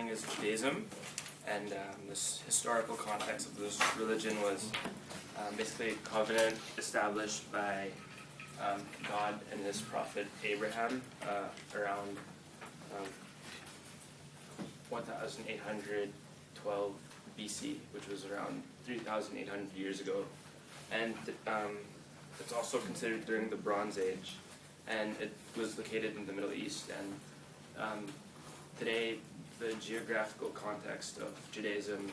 is Judaism, and this historical context of this religion was basically a covenant established by God and his prophet Abraham around 1812 BC, which was around 3,800 years ago. And it's also considered during the Bronze Age, and it was located in the Middle East. And today, the geographical context of Judaism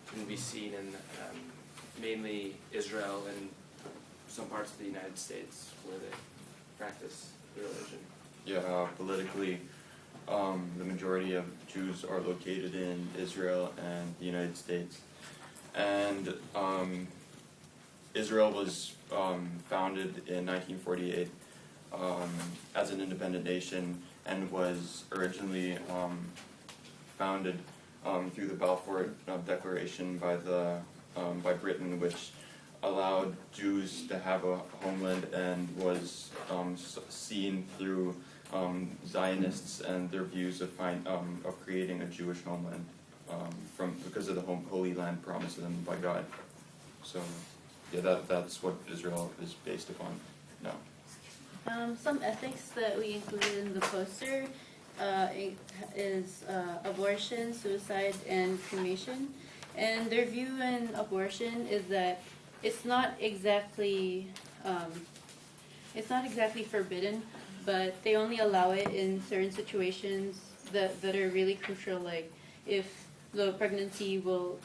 can be seen in mainly Israel and some parts of the United States where they practice the religion. Yeah, politically, the majority of Jews are located in Israel and the United States. And Israel was founded in 1948 as an independent nation and was originally founded through the Balfour Declaration by Britain, which allowed Jews to have a homeland and was seen through Zionists and their views of creating a Jewish homeland because of the Holy Land promised to them by God. So, yeah, that's what Israel is based upon now. Some ethics that we included in the poster is abortion, suicide, and cremation. And their view in abortion is that it's not exactly forbidden, but they only allow it in certain situations that are really crucial, like if the pregnancy will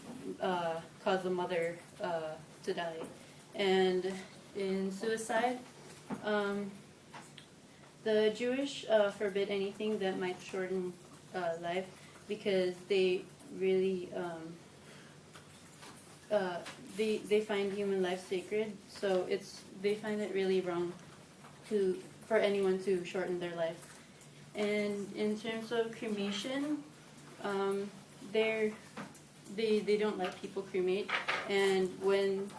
cause the mother to die. And in suicide, the Jewish forbid anything that might shorten life because they really they find human life sacred. So they find it really wrong for anyone to shorten their life. And in terms of cremation, they don't let people cremate, and when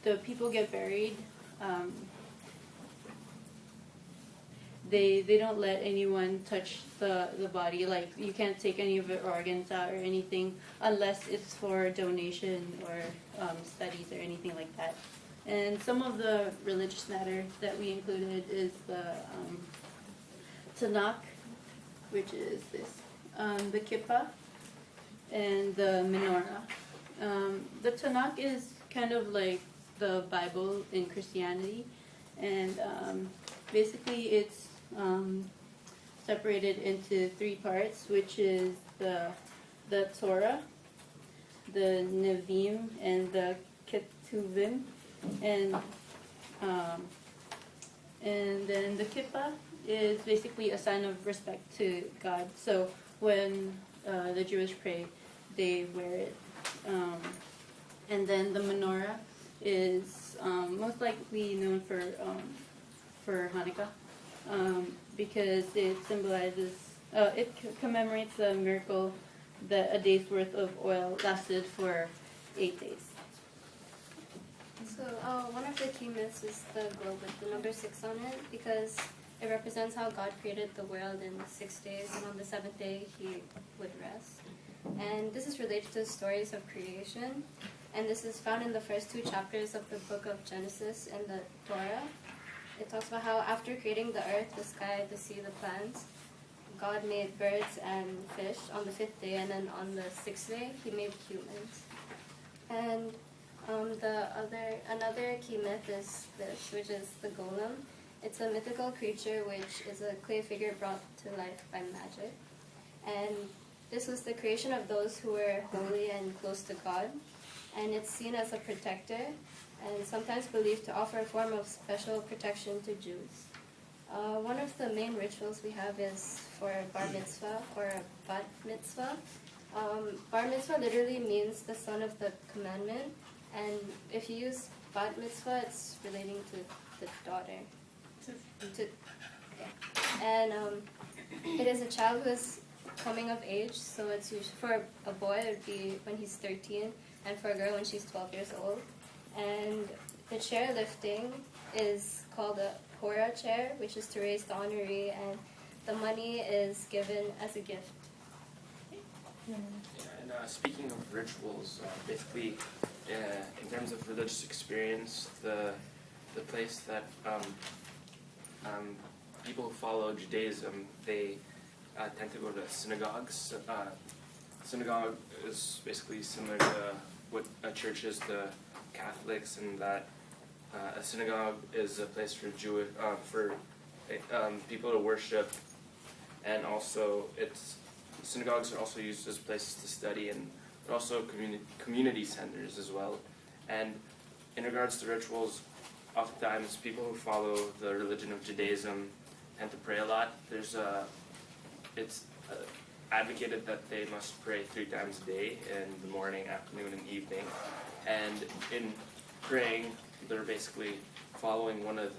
the people get buried, they don't let anyone touch the body. Like, you can't take any of the organs out or anything unless it's for donation or studies or anything like that. And some of the religious matter that we included is the Tanakh, which is this, the kippah, and the menorah. The Tanakh is kind of like the Bible in Christianity, and basically it's separated into three parts, which is the Torah, the Nevi'im, and the Ketuvim, and then the kippah is basically a sign of respect to God. So when the Jewish pray, they wear it. And then the menorah is most likely known for Hanukkah, because it symbolizes, it commemorates the miracle that a day's worth of oil lasted for 8 days. So one of the key myths is the globe with the number 6 on it, because it represents how God created the world in 6 days, and on the 7th day he would rest. And this is related to the stories of creation, and this is found in the first 2 chapters of the book of Genesis in the Torah. It talks about how after creating the earth, the sky, the sea, the plants, God made birds and fish on the 5th day, and then on the 6th day he made humans. And another key myth is this, which is the golem. It's a mythical creature which is a clay figure brought to life by magic. And this was the creation of those who were holy and close to God. And it's seen as a protector, and sometimes believed to offer a form of special protection to Jews. One of the main rituals we have is for bar mitzvah or a bat mitzvah. Bar mitzvah literally means the son of the commandment, and if you use bat mitzvah, it's relating to the daughter. And it is a child who is coming of age, so it's usually, for a boy it would be when he's 13, and for a girl when she's 12 years old. And the chair lifting is called a hora chair, which is to raise the honoree, and the money is given as a gift Yeah, and speaking of rituals, basically, in terms of religious experience, the place that people who follow Judaism, they tend to go to synagogues. Synagogue is basically similar to what a church is to Catholics, in that a synagogue is a place for people to worship, and also synagogues are also used as places to study, and they're also community centers as well. And in regards to rituals, oftentimes people who follow the religion of Judaism tend to pray a lot. It's advocated that they must pray 3 times a day, in the morning, afternoon, and evening. And in praying, they're basically following one of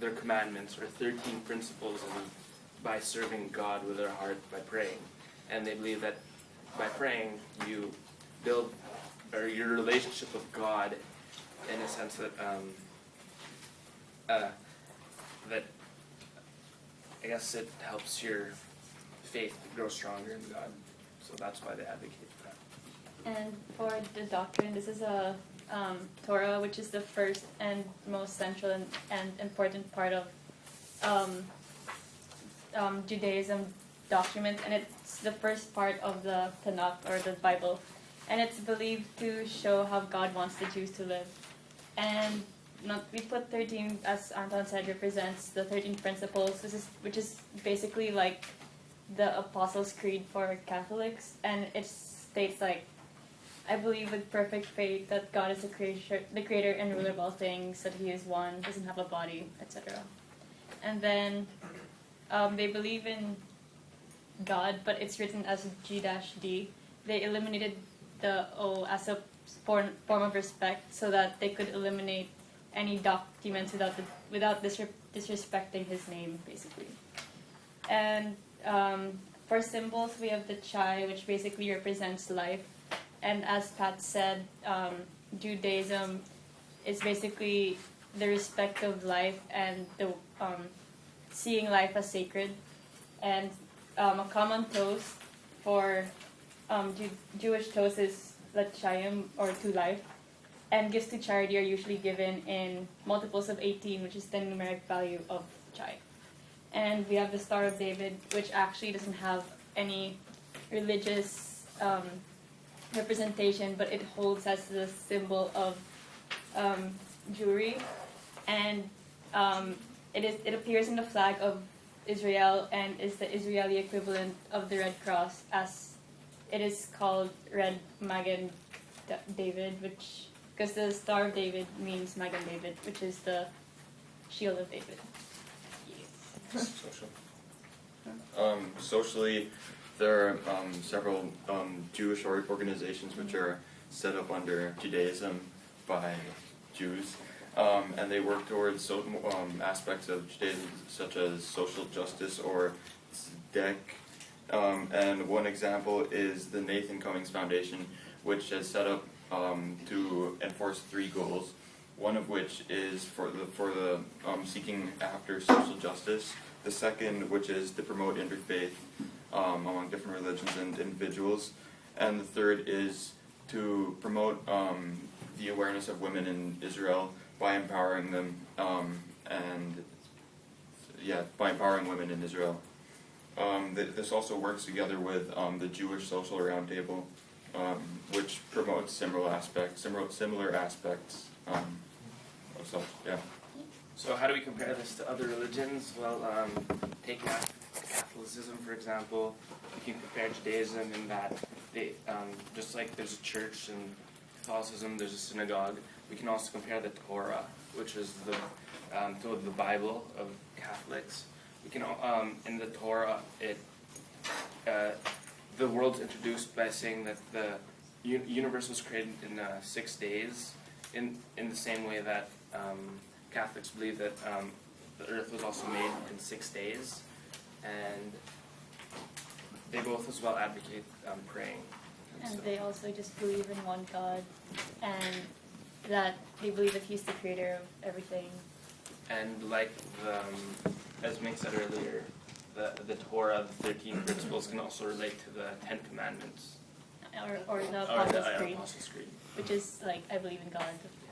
their commandments, or 13 principles, by serving God with their heart by praying. And they believe that by praying, you build your relationship with God, in a sense that that I guess it helps your faith grow stronger in God. So that's why they advocate for that. And for the doctrine, this is a Torah, which is the first and most central and important part of Judaism document, and it's the first part of the Tanakh, or the Bible, and it's believed to show how God wants the Jews to live. And we put 13, as Anton said, represents the 13 principles, which is basically like the Apostles' Creed for Catholics, and it states like, I believe with perfect faith that God is the creator and ruler of all things, that He is one, doesn't have a body, etc. And then they believe in God, but it's written as G-D. They eliminated the O as a form of respect, so that they could eliminate any documents without disrespecting His name, basically. And for symbols, we have the chai, which basically represents life. And as Pat said, Judaism is basically the respect of life and the seeing life as sacred. And a common toast for Jewish toast is l'chaim, or to life. And gifts to charity are usually given in multiples of 18, which is the numeric value of chai. And we have the Star of David, which actually doesn't have any religious representation, but it holds as the symbol of Jewry, and it appears in the flag of Israel and is the Israeli equivalent of the Red Cross, as it is called Red Magen David, because the Star of David means Magen David, which is the shield of David. Social. Socially, there are several Jewish organizations which are set up under Judaism by Jews, and they work towards aspects of Judaism such as social justice, or tzedek. And one example is the Nathan Cummings Foundation, which has set up to enforce 3 goals. One of which is for the seeking after social justice. The second, which is to promote interfaith among different religions and individuals. And the third is to promote the awareness of women in Israel by empowering them, by empowering women in Israel. This also works together with the Jewish Social Roundtable, which promotes similar aspects. So how do we compare this to other religions? Well, take Catholicism, for example. You can compare Judaism in that they, just like there's a church in Catholicism, there's a synagogue. We can also compare the Torah, which is the Bible of Catholics. We can in the Torah, the world's introduced by saying that the universe was created in 6 days, in the same way that Catholics believe that the earth was also made in 6 days, and they both as well advocate praying. And they also just believe in one God, and that they believe that He's the creator of everything. And like as Ming said earlier, the Torah, the 13 principles, can also relate to the 10 Commandments or the or Apostles' the Creed, Apostles' Creed. which is like I believe in God. Yeah.